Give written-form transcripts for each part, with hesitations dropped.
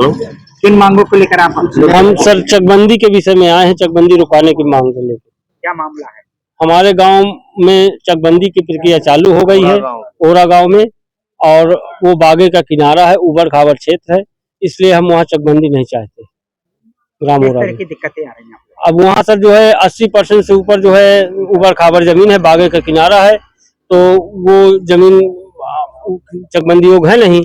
किन मांगों को लेकर आप हम सर चकबंदी के विषय में आए हैं, चकबंदी रुकाने की मांग को लेकर। क्या मामला है? हमारे गांव में चकबंदी की प्रक्रिया चालू हो गई है, ओरा गांव में, और वो बागे का किनारा है, उबड़ खाबड़ क्षेत्र है, इसलिए हम वहाँ चकबंदी नहीं चाहते। ग्राम किस ओरा तरह में की दिक्कतें आ रही हैं? अब वहाँ सर जो है 80% से ऊपर जो है उबड़ खाबड़ जमीन है, बागे का किनारा है, तो वो जमीन चकबंदी योग्य है नहीं।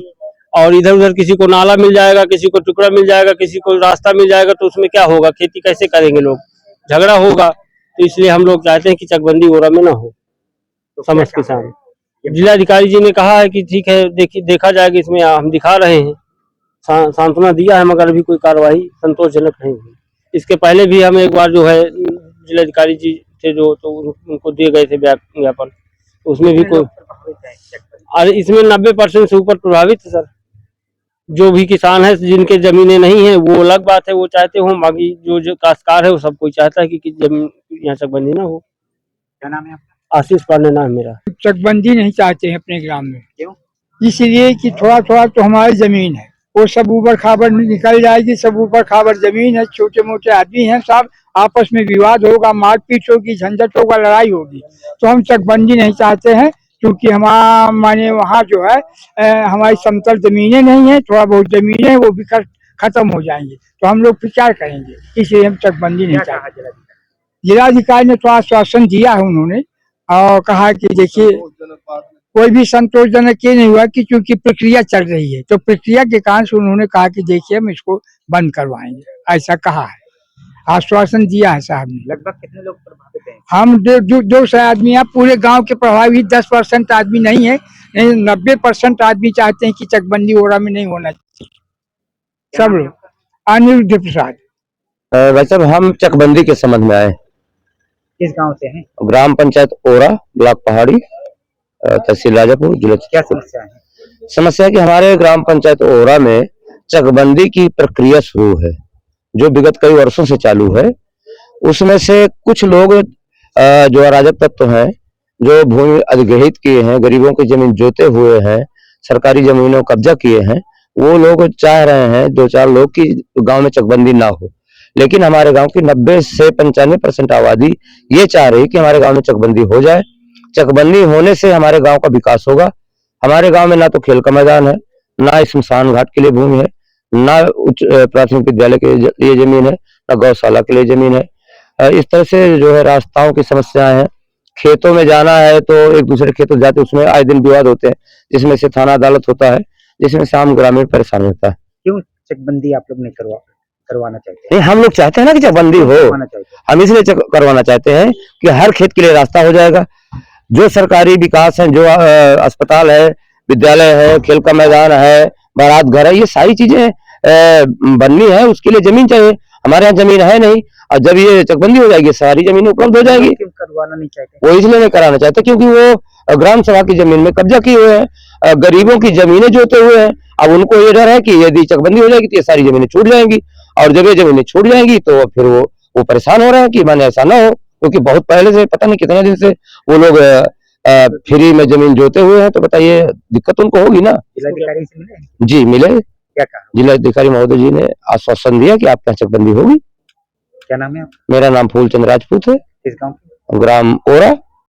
और इधर उधर किसी को नाला मिल जाएगा, किसी को टुकड़ा मिल जाएगा, किसी को रास्ता मिल जाएगा, तो उसमें क्या होगा? खेती कैसे करेंगे लोग? झगड़ा होगा। तो इसलिए हम लोग चाहते हैं कि चकबंदी ओरा में ना हो। तो समस्त किसान जिलाधिकारी जी ने कहा है कि ठीक है, देखा जाएगा, इसमें हम दिखा रहे हैं, सांत्वना दिया है, मगर अभी कोई कार्रवाई संतोषजनक नहीं हुई। इसके पहले भी हम एक बार जो है जिलाधिकारी जी थे जो, तो उनको दिए गए थे ज्ञापन, उसमें भी कोई, और इसमें 90% से ऊपर प्रभावित है सर। जो भी किसान है जिनके जमीनें नहीं है वो अलग बात है, वो चाहते हो, बाकी जो काश्तकार है वो सब कोई चाहता है कि जमीन यहाँ चकबंदी ना हो। क्या नाम है? आशीष पांडे नाम मेरा। चकबंदी नहीं चाहते हैं अपने ग्राम में। क्यों? इसलिए कि थोड़ा थोड़ा तो हमारी जमीन है, वो सब ऊपर खाबर निकल जाएगी, सब ऊपर खाबर जमीन है, छोटे मोटे आदमी हैं, सब आपस में विवाद होगा, मारपीट होगी, झंझट होगा, लड़ाई होगी। तो हम चकबंदी नहीं चाहते हैं, क्योंकि हमारा माने वहाँ जो है हमारी समतल जमीनें नहीं है, थोड़ा बहुत जमीनें है वो भी खत्म हो जाएंगी, तो हम लोग विचार करेंगे, इसलिए हम चकबंदी नहीं चाहते। जिलाधिकारी ने तो आश्वासन दिया है उन्होंने, और कहा कि देखिए कोई भी संतोषजनक ये नहीं हुआ कि क्योंकि प्रक्रिया चल रही है, तो प्रक्रिया के कारण से उन्होंने कहा कि देखिए हम इसको बंद करवाएंगे, ऐसा कहा है, आश्वासन दिया है साहब ने। लगभग कितने लोग प्रभावित हैं? हम 200 आदमी हैं, पूरे गांव के प्रभावित 10% आदमी नहीं है, 90% आदमी चाहते हैं कि चकबंदी ओरा में नहीं होना चाहिए, सब लोग। अनिरुद्ध प्रसाद। भाई साहब, हम चकबंदी के संबंध में आए। किस गांव से हैं? ग्राम पंचायत ओरा, ब्लॉक पहाड़ी, तहसील राजापुर, जिला। क्या समस्या है? समस्या है कि हमारे ग्राम पंचायत ओरा में चकबंदी की प्रक्रिया शुरू है, जो विगत कई वर्षों से चालू है। उसमें से कुछ लोग जो अराजक तत्व हैं, जो भूमि अधिग्रहित किए हैं, गरीबों की जमीन जोते हुए हैं, सरकारी जमीनों कब्जा किए हैं, वो लोग चाह रहे हैं, 2-4 लोग, कि गांव में चकबंदी ना हो। लेकिन हमारे गांव की 90 से 95% आबादी ये चाह रही कि हमारे गांव में चकबंदी हो जाए। चकबंदी होने से हमारे गांव का विकास होगा। हमारे गांव में ना तो खेल का मैदान है, ना स्मशान घाट के लिए भूमि है, ना उच्च प्राथमिक विद्यालय के लिए जमीन है, ना गौशाला के लिए जमीन है। इस तरह से जो है रास्ताओं की समस्याएं हैं। खेतों में जाना है तो एक दूसरे खेतों जाते, उसमें आए दिन विवाद होते हैं, जिसमें से थाना अदालत होता है, जिसमें से आम ग्रामीण परेशान होता है। क्यों चकबंदी आप लोग नहीं करवाना चाहते? नहीं, हम लोग चाहते हैं ना कि चकबंदी हो। हम इसलिए करवाना चाहते हैं कि हर खेत के लिए रास्ता हो जाएगा। जो सरकारी विकास है, जो अस्पताल है, विद्यालय है, खेल का मैदान है, बारात घर है, ये सारी चीजें बननी है, उसके लिए जमीन चाहिए। हमारे यहाँ जमीन है नहीं, और जब ये चकबंदी हो जाएगी सारी जमीन उपलब्ध हो जाएगी। क्यों करवाना नहीं चाहते? वो इसलिए नहीं कराना चाहते क्योंकि वो ग्राम सभा की जमीन में कब्जा किए हुए हैं, गरीबों की जमीनें जोते हुए हैं। अब उनको ये डर है कि यदि चकबंदी हो जाएगी तो ये सारी जमीनें छूट जाएंगी, और जब ये जमीनें छूट जाएंगी तो फिर वो परेशान हो रहे हैं कि माने ऐसा ना हो, क्योंकि बहुत पहले से, पता नहीं कितने दिन से वो लोग फ्री में जमीन जोते हुए हैं। तो बताइए, दिक्कत उनको होगी ना। जिलाधिकारी से मिले? जी मिले। क्या कहा? जिलाधिकारी महोदय जी ने आश्वासन दिया कि आपके यहाँ चकबंदी होगी। क्या नाम है आपका? मेरा नाम फूलचंद राजपूत है। किस गाँव? ग्राम ओरा,